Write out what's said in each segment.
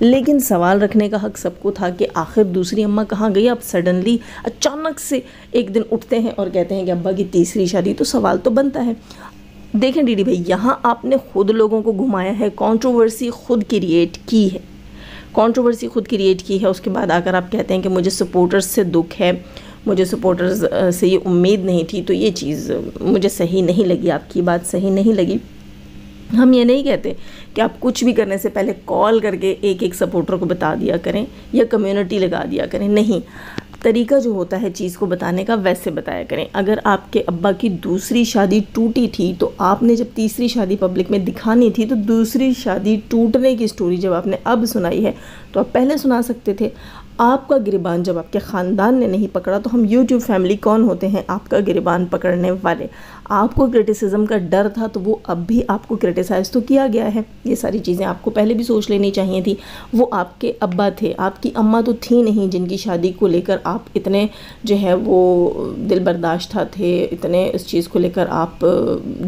لیکن سوال رکھنے کا حق سب کو تھا کہ آخر دوسری اماں کہاں گئی؟ اب سڈنلی اچانک سے ایک دن اٹھتے ہیں اور کہتے ہیں کہ ابا کی تیسری شادی، تو سوال تو بنتا ہے۔ دیکھیں ڈی ڈی بھائی، یہاں آپ نے خود لوگوں کو گھمایا ہے، کنٹروورسی خود کریٹ کی ہے، کنٹروورسی خود کریٹ کی ہے۔ اس کے بعد آ کر آپ کہتے ہیں کہ مجھے سپورٹرز سے دکھ ہے، مجھے سپورٹرز سے یہ امید نہیں تھی، تو یہ چیز مجھے صحیح نہیں لگی، آپ کی بات صحیح نہیں لگی۔ ہم یہ نہیں کہتے کہ آپ کچھ بھی کرنے سے پہلے کال کر کے ایک ایک سپورٹر کو بتا دیا کریں یا کمیونٹی لگا دیا کریں، نہیں، طریقہ جو ہوتا ہے چیز کو بتانے کا ویسے بتایا کریں۔ اگر آپ کے ابا کی دوسری شادی ٹوٹی تھی تو آپ نے جب تیسری شادی پبلک میں دکھانی تھی، تو دوسری شادی ٹوٹنے کی سٹوری جب آپ نے اب سنائی ہے تو آپ پہلے سنا سکتے تھے۔ آپ کا گریبان جب آپ کے خاندان نے نہیں پکڑا تو ہم یوٹیوب فیملی کون ہوتے ہیں آپ کا گریبان پکڑنے والے؟ آپ کو کرٹیسزم کا ڈر تھا تو وہ اب بھی آپ کو کرٹیسائز تو کیا گیا ہے۔ یہ ساری چیزیں آپ کو پہلے بھی سوچ لینی چاہیے تھی۔ وہ آپ کے ابا تھے، آپ کی اماں تو تھی نہیں جن کی شادی کو لے کر آپ اتنے جو ہے وہ دل برداشتہ تھے، اتنے اس چیز کو لے کر آپ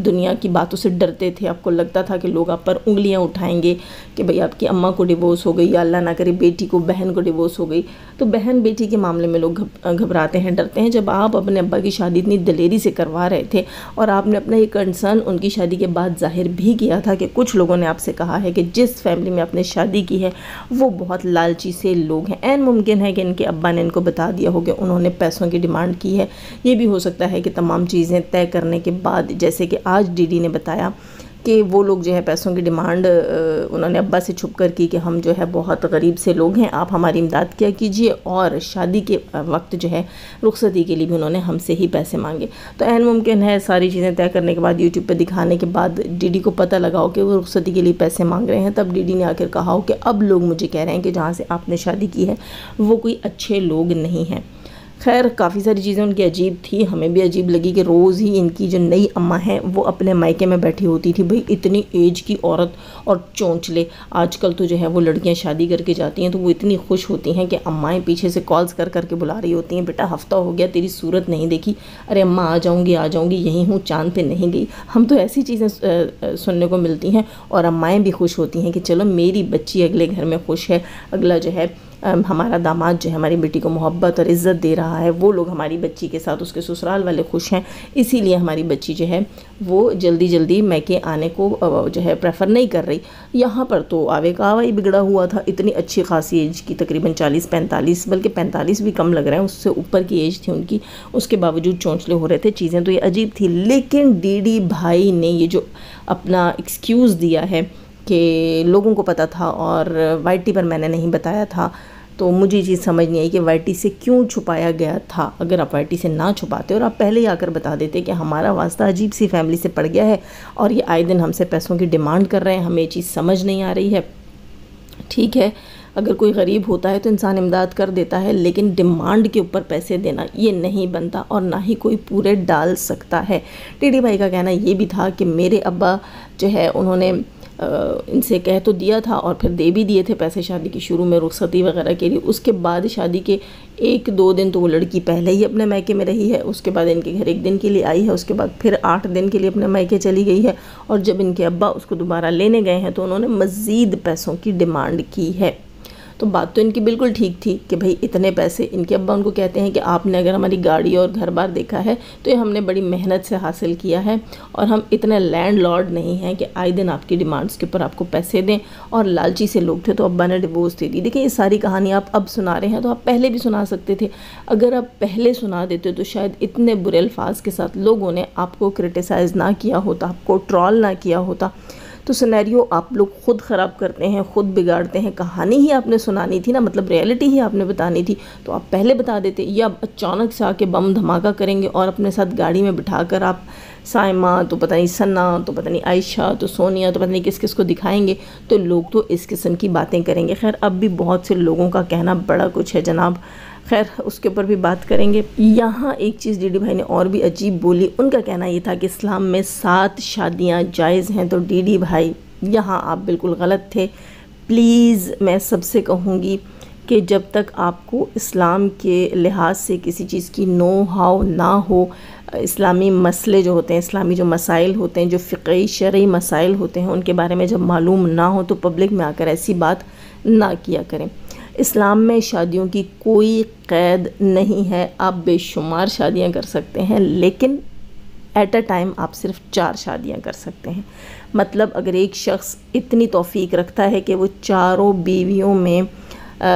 دنیا کی باتوں سے ڈرتے تھے۔ آپ کو لگتا تھا کہ لوگ آپ پر انگلیاں اٹھائیں گے کہ بھئی آپ کی اماں کو ڈیورس ہو گئی، یا اللہ نہ کرے بیٹی کو، بہن کو ڈیورس ہو گئی، تو بہن بیٹی کے معاملے میں لوگ گھبراتے ہیں، ڈرتے ہیں۔ جب آپ اپنے ابا کی شادی اتنی دلیری سے کروا رہے تھے اور آپ نے اپنا یہ کنسرن ان کی شادی کے بعد ظاہر بھی کیا تھا کہ کچھ لوگوں نے آپ سے کہا ہے کہ جس فیملی میں آپ نے شادی کی ہے وہ بہت لالچی سے لوگ ہیں، عین ممکن ہے کہ ان کے ابا نے ان کو بتا دیا ہو کہ انہوں نے پیسوں کی ڈیمانڈ کی ہے۔ یہ بھی ہو سکتا ہے کہ تمام چیزیں طے کرنے کے بعد، جیسے کہ آج ڈی ڈی نے بتایا کہ وہ لوگ جو ہے پیسوں کی ڈیمانڈ انہوں نے ابا سے چھپ کر کی کہ ہم جو ہے بہت غریب سے لوگ ہیں، آپ ہماری امداد کیا کیجئے، اور شادی کے وقت جو ہے رخصتی کے لیے بھی انہوں نے ہم سے ہی پیسے مانگے۔ تو عین ممکن ہے ساری چیزیں طے کرنے کے بعد، یوٹیوب پہ دکھانے کے بعد ڈی ڈی کو پتہ لگا ہو کہ وہ رخصتی کے لیے پیسے مانگ رہے ہیں، تب ڈی ڈی نے آ کر کہا ہو کہ اب لوگ مجھے کہہ رہے ہیں کہ جہاں سے آپ نے شادی کی ہے وہ کوئی اچھے لوگ نہیں ہیں۔ خیر کافی ساری چیزیں ان کی عجیب تھی، ہمیں بھی عجیب لگی کہ روز ہی ان کی جو نئی اماں ہیں وہ اپنے مائکے میں بیٹھی ہوتی تھی۔ بھئی اتنی ایج کی عورت اور چونچلے، آج کل تو جو ہے وہ لڑکیاں شادی کر کے جاتی ہیں تو وہ اتنی خوش ہوتی ہیں کہ امائیں پیچھے سے کالز کر کر کے بلا رہی ہوتی ہیں، بیٹا ہفتہ ہو گیا تیری صورت نہیں دیکھی، ارے اماں آ جاؤں گی یہیں ہوں، چاند پہ نہیں گئی۔ ہم تو ایسی چیزیں سننے کو ملتی ہیں اور امائیں بھی خوش ہوتی ہیں کہ چلو میری بچی اگلے گھر میں خوش ہے، اگلا جو ہے ہمارا داماد جو ہے ہماری بیٹی کو محبت اور عزت دے رہا ہے، وہ لوگ ہماری بچی کے ساتھ اس کے سسرال والے خوش ہیں، اسی لیے ہماری بچی جو ہے وہ جلدی جلدی میکے آنے کو جو ہے پریفر نہیں کر رہی۔ یہاں پر تو آوے کا آوا ہی بگڑا ہوا تھا، اتنی اچھی خاصی ایج کی، تقریباً 40-45، بلکہ 45 بھی کم لگ رہے ہیں، اس سے اوپر کی ایج تھی ان کی، اس کے باوجود چونچلے ہو رہے تھے، چیزیں تو یہ عجیب تھی۔ لیکن ڈی ڈی بھائی نے یہ جو اپنا ایکسکیوز دیا ہے کہ لوگوں کو پتہ تھا اور وائی ٹی پر میں نے نہیں بتایا تھا، تو مجھے یہ چیز سمجھ نہیں آئی کہ وائی ٹی سے کیوں چھپایا گیا تھا۔ اگر آپ وائی ٹی سے نہ چھپاتے اور آپ پہلے ہی آ کر بتا دیتے کہ ہمارا واسطہ عجیب سی فیملی سے پڑ گیا ہے اور یہ آئے دن ہم سے پیسوں کی ڈیمانڈ کر رہے ہیں، ہمیں یہ چیز سمجھ نہیں آ رہی ہے۔ ٹھیک ہے، اگر کوئی غریب ہوتا ہے تو انسان امداد کر دیتا ہے، لیکن ڈیمانڈ کے اوپر پیسے دینا یہ نہیں بنتا اور نہ ہی کوئی پورے ڈال سکتا ہے۔ ٹی ڈی بھائی کا کہنا یہ بھی تھا کہ میرے ابا جو ہے انہوں نے ان سے کہہ تو دیا تھا اور پھر دے بھی دیے تھے پیسے شادی کی شروع میں رخصتی وغیرہ کے لیے، اس کے بعد شادی کے 1-2 دن تو وہ لڑکی پہلے ہی اپنے میکے میں رہی ہے، اس کے بعد ان کے گھر 1 دن کے لیے آئی ہے، اس کے بعد پھر 8 دن کے لیے اپنے میکے چلی گئی ہے، اور جب ان کے ابا اس کو دوبارہ لینے گئے ہیں تو انہوں نے مزید پیسوں کی ڈیمانڈ کی ہے۔ تو بات تو ان کی بالکل ٹھیک تھی کہ بھئی اتنے پیسے، ان کے ابا ان کو کہتے ہیں کہ آپ نے اگر ہماری گاڑی اور گھر بار دیکھا ہے تو یہ ہم نے بڑی محنت سے حاصل کیا ہے، اور ہم اتنے لینڈ لارڈ نہیں ہیں کہ آئے دن آپ کی ڈیمانڈز کے اوپر آپ کو پیسے دیں، اور لالچی سے لوگ تھے تو ابا نے ڈیورس دے دی۔ دیکھیں یہ ساری کہانی آپ اب سنا رہے ہیں تو آپ پہلے بھی سنا سکتے تھے، اگر آپ پہلے سنا دیتے تو شاید اتنے برے الفاظ کے ساتھ لوگوں نے آپ کو کرٹیسائز نہ کیا ہوتا، آپ کو ٹرول نہ کیا ہوتا۔ تو سینیریو آپ لوگ خود خراب کرتے ہیں، خود بگاڑتے ہیں، کہانی ہی آپ نے سنانی تھی نا، مطلب ریئلٹی ہی آپ نے بتانی تھی، تو آپ پہلے بتا دیتے، یا اچانک سے آ کے بم دھماکہ کریں گے اور اپنے ساتھ گاڑی میں بٹھا کر آپ سائمہ تو پتہ نہیں ثنا تو پتہ نہیں عائشہ تو سونیا تو پتہ نہیں کس کس کو دکھائیں گے، تو لوگ تو اس قسم کی باتیں کریں گے۔ خیر اب بھی بہت سے لوگوں کا کہنا بڑا کچھ ہے جناب، خیر اس کے اوپر بھی بات کریں گے۔ یہاں ایک چیز ڈی ڈی بھائی نے اور بھی عجیب بولی، ان کا کہنا یہ تھا کہ اسلام میں 7 شادیاں جائز ہیں، تو ڈی ڈی بھائی یہاں آپ بالکل غلط تھے۔ پلیز میں سب سے کہوں گی کہ جب تک آپ کو اسلام کے لحاظ سے کسی چیز کی نو ہاؤ نہ ہو، اسلامی مسئلے جو ہوتے ہیں، اسلامی جو مسائل ہوتے ہیں، جو فقہی شرعی مسائل ہوتے ہیں، ان کے بارے میں جب معلوم نہ ہو تو پبلک میں آ کر ایسی بات نہ کیا کریں۔ اسلام میں شادیوں کی کوئی قید نہیں ہے، آپ بے شمار شادیاں کر سکتے ہیں، لیکن ایٹ اے ٹائم آپ صرف 4 شادیاں کر سکتے ہیں۔ مطلب اگر ایک شخص اتنی توفیق رکھتا ہے کہ وہ چاروں بیویوں میں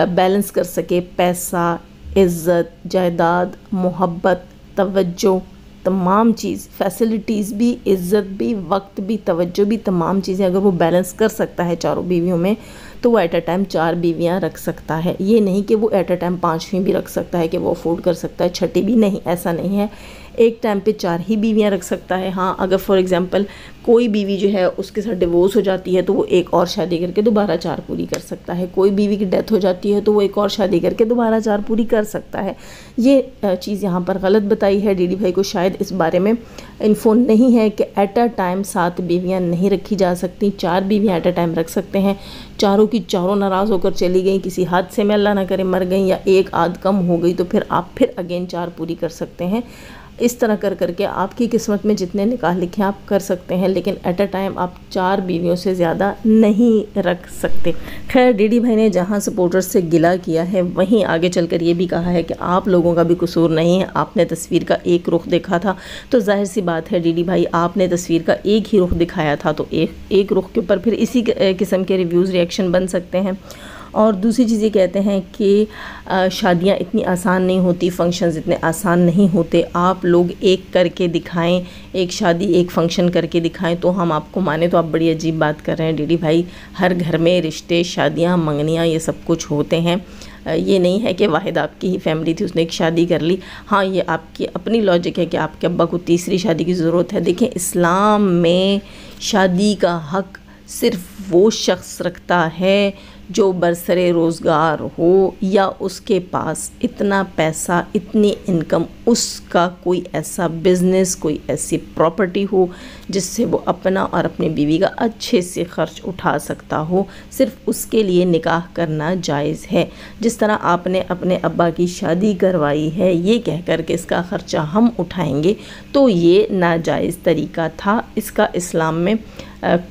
بیلنس کر سکے، پیسہ، عزت، جائیداد، محبت، توجہ، تمام چیز، فیسلٹیز بھی، عزت بھی، وقت بھی، توجہ بھی، تمام چیزیں اگر وہ بیلنس کر سکتا ہے چاروں بیویوں میں، تو وہ ایٹ اے ٹائم 4 بیویاں رکھ سکتا ہے۔ یہ نہیں کہ وہ ایٹ اے ٹائم 5ویں بھی رکھ سکتا ہے، کہ وہ افورڈ کر سکتا ہے 6ٹھی بھی، نہیں، ایسا نہیں ہے۔ ایک ٹائم پہ 4 ہی بیویاں رکھ سکتا ہے۔ ہاں، اگر فار ایگزامپل کوئی بیوی جو ہے اس کے ساتھ ڈیورس ہو جاتی ہے تو وہ ایک اور شادی کر کے دوبارہ 4 پوری کر سکتا ہے۔ کوئی بیوی کی ڈیتھ ہو جاتی ہے تو وہ ایک اور شادی کر کے دوبارہ 4 پوری کر سکتا ہے۔ یہ چیز یہاں پر غلط بتائی ہے۔ ڈی ڈی بھائی کو شاید اس بارے میں انفو نہیں ہے کہ ایٹ اے ٹائم 7 بیویاں نہیں رکھی جا سکتی، 4 بیویاں ایٹ اے ٹائم رکھ سکتے ہیں۔ چاروں کی چاروں ناراض ہو کر چلی گئیں، کسی حادثے میں اللہ نہ کرے مر گئیں، یا ایک آدھ کم ہو گئی، تو پھر آپ پھر اگین 4 پوری کر سکتے ہیں۔ اس طرح کر کر کے آپ کی قسمت میں جتنے نکاح لکھے آپ کر سکتے ہیں، لیکن ایٹ اے ٹائم آپ 4 بیویوں سے زیادہ نہیں رکھ سکتے۔ خیر، ڈی ڈی بھائی نے جہاں سپورٹرز سے گلہ کیا ہے، وہیں آگے چل کر یہ بھی کہا ہے کہ آپ لوگوں کا بھی قصور نہیں ہے، آپ نے تصویر کا ایک رخ دیکھا تھا، تو ظاہر سی بات ہے ڈی ڈی بھائی، آپ نے تصویر کا ایک ہی رخ دکھایا تھا، تو ایک رخ کے اوپر پھر اسی قسم کے ریویوز، ریئیکشن بن سکتے ہیں۔ اور دوسری چیز یہ کہتے ہیں کہ شادیاں اتنی آسان نہیں ہوتی، فنکشنز اتنے آسان نہیں ہوتے، آپ لوگ ایک کر کے دکھائیں، ایک شادی ایک فنکشن کر کے دکھائیں تو ہم آپ کو مانیں، تو آپ بڑی عجیب بات کر رہے ہیں ڈی ڈی بھائی۔ ہر گھر میں رشتے، شادیاں، منگنیاں، یہ سب کچھ ہوتے ہیں۔ یہ نہیں ہے کہ واحد آپ کی ہی فیملی تھی، اس نے ایک شادی کر لی۔ ہاں، یہ آپ کی اپنی لاجک ہے کہ آپ کے ابا کو تیسری شادی کی ضرورت ہے۔ دیکھیں، اسلام میں شادی کا حق صرف وہ شخص رکھتا ہے جو برسر روزگار ہو، یا اس کے پاس اتنا پیسہ، اتنی انکم، اس کا کوئی ایسا بزنس، کوئی ایسی پراپرٹی ہو جس سے وہ اپنا اور اپنی بیوی کا اچھے سے خرچ اٹھا سکتا ہو، صرف اس کے لیے نکاح کرنا جائز ہے۔ جس طرح آپ نے اپنے ابا کی شادی کروائی ہے یہ کہہ کر کہ اس کا خرچہ ہم اٹھائیں گے، تو یہ ناجائز طریقہ تھا۔ اس کا اسلام میں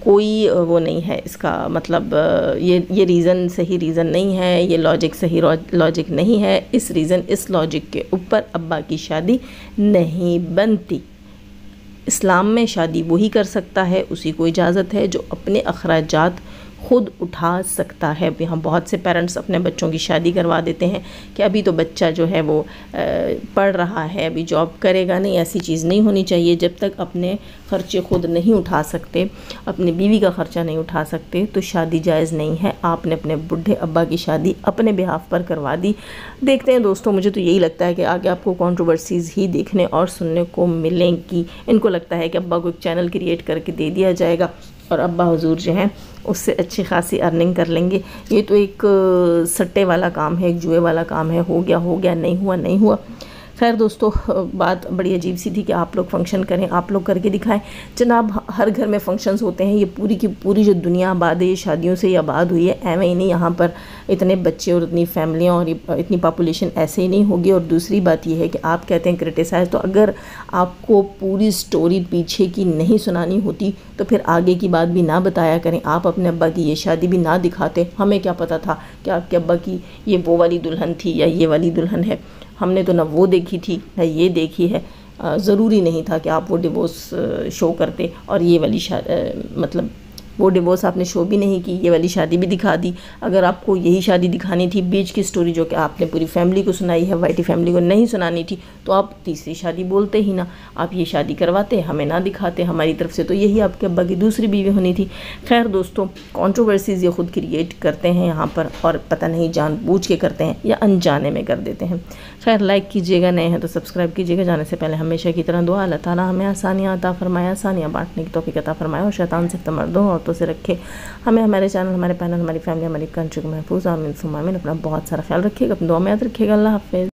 کوئی وہ نہیں ہے، اس کا مطلب یہ ریزن صحیح ریزن نہیں ہے، یہ لاجک صحیح لاجک نہیں ہے۔ اس لاجک کے اوپر ابا کی شادی نہیں بنتی۔ اسلام میں شادی وہی کر سکتا ہے، اسی کو اجازت ہے جو اپنے اخراجات خود اٹھا سکتا ہے۔ یہاں بہت سے پیرنٹس اپنے بچوں کی شادی کروا دیتے ہیں کہ ابھی تو بچہ جو ہے وہ پڑھ رہا ہے، ابھی جاب کرے گا نہیں۔ ایسی چیز نہیں ہونی چاہیے۔ جب تک اپنے خرچے خود نہیں اٹھا سکتے، اپنی بیوی کا خرچہ نہیں اٹھا سکتے، تو شادی جائز نہیں ہے۔ آپ نے اپنے بڈھے ابا کی شادی اپنے بہاف پر کروا دی۔ دیکھتے ہیں دوستوں، مجھے تو یہی لگتا ہے کہ آگے آپ کو کنٹروورسیز ہی دیکھنے اور سننے کو ملیں گی۔ ان کو لگتا ہے کہ ابا کو ایک چینل کریٹ کر کے دے دیا جائے گا اور ابا حضور جو ہیں اس سے اچھی خاصی ارننگ کر لیں گے۔ یہ تو ایک سٹے والا کام ہے، ایک جوئے والا کام ہے، ہو گیا، نہیں ہوا۔ خیر دوستو، بات بڑی عجیب سی تھی کہ آپ لوگ فنکشن کریں، آپ لوگ کر کے دکھائیں۔ جناب، ہر گھر میں فنکشنز ہوتے ہیں، یہ پوری کی پوری جو دنیا آباد ہے یہ شادیوں سے ہی آباد ہوئی ہے، ایویں ہی نہیں یہاں پر اتنے بچے اور اتنی فیملیاں اور اتنی پاپولیشن ایسے ہی نہیں ہوگی۔ اور دوسری بات یہ ہے کہ آپ کہتے ہیں کرٹیسائز، تو اگر آپ کو پوری سٹوری پیچھے کی نہیں سنانی ہوتی تو پھر آگے کی بات بھی نہ بتایا کریں۔ آپ اپنے ابا کی یہ شادی بھی نہ دکھاتے، ہمیں کیا پتہ تھا کہ آپ کے ابا کی یہ وہ والی دلہن تھی یا یہ والی دلہن ہے، ہم نے تو نہ وہ دیکھی تھی نہ یہ دیکھی ہے۔ ضروری نہیں تھا کہ آپ وہ ڈیورس شو کرتے، اور یہ والی مطلب وہ ڈیورس آپ نے شو بھی نہیں کی، یہ والی شادی بھی دکھا دی۔ اگر آپ کو یہی شادی دکھانی تھی، بیچ کی سٹوری جو کہ آپ نے پوری فیملی کو سنائی ہے، وائی ٹی فیملی کو نہیں سنانی تھی، تو آپ تیسری شادی بولتے ہی نہ، آپ یہ شادی کرواتے، ہمیں نہ دکھاتے۔ ہماری طرف سے تو یہی آپ کے ابا کی دوسری بیوی ہونی تھی۔ خیر دوستوں، کنٹروورسیز یہ خود کریٹ کرتے ہیں یہاں پر، اور پتہ نہیں جان بوجھ کے کرتے ہیں یا انجانے میں کر دیتے ہیں۔ خیر، لائک کیجیے گا، نئے ہیں تو سبسکرائب کیجیے گا۔ جانے سے پہلے ہمیشہ کی طرح دعا، اللہ تعالیٰ ہمیں آسانیاں عطا فرمائے، آسانیاں بانٹنے کی توفیق عطا فرمائے، اور شیطان سے مردوں عورتوں سے رکھے ہمیں، ہمارے چینل، ہمارے پینل، ہماری فیملی، ہماری کنٹری کو محفوظ، آمین ثم آمین۔ اپنا بہت سارا خیال رکھیے گا، اپنی دعا میں یاد رکھیے گا۔ اللہ حافظ۔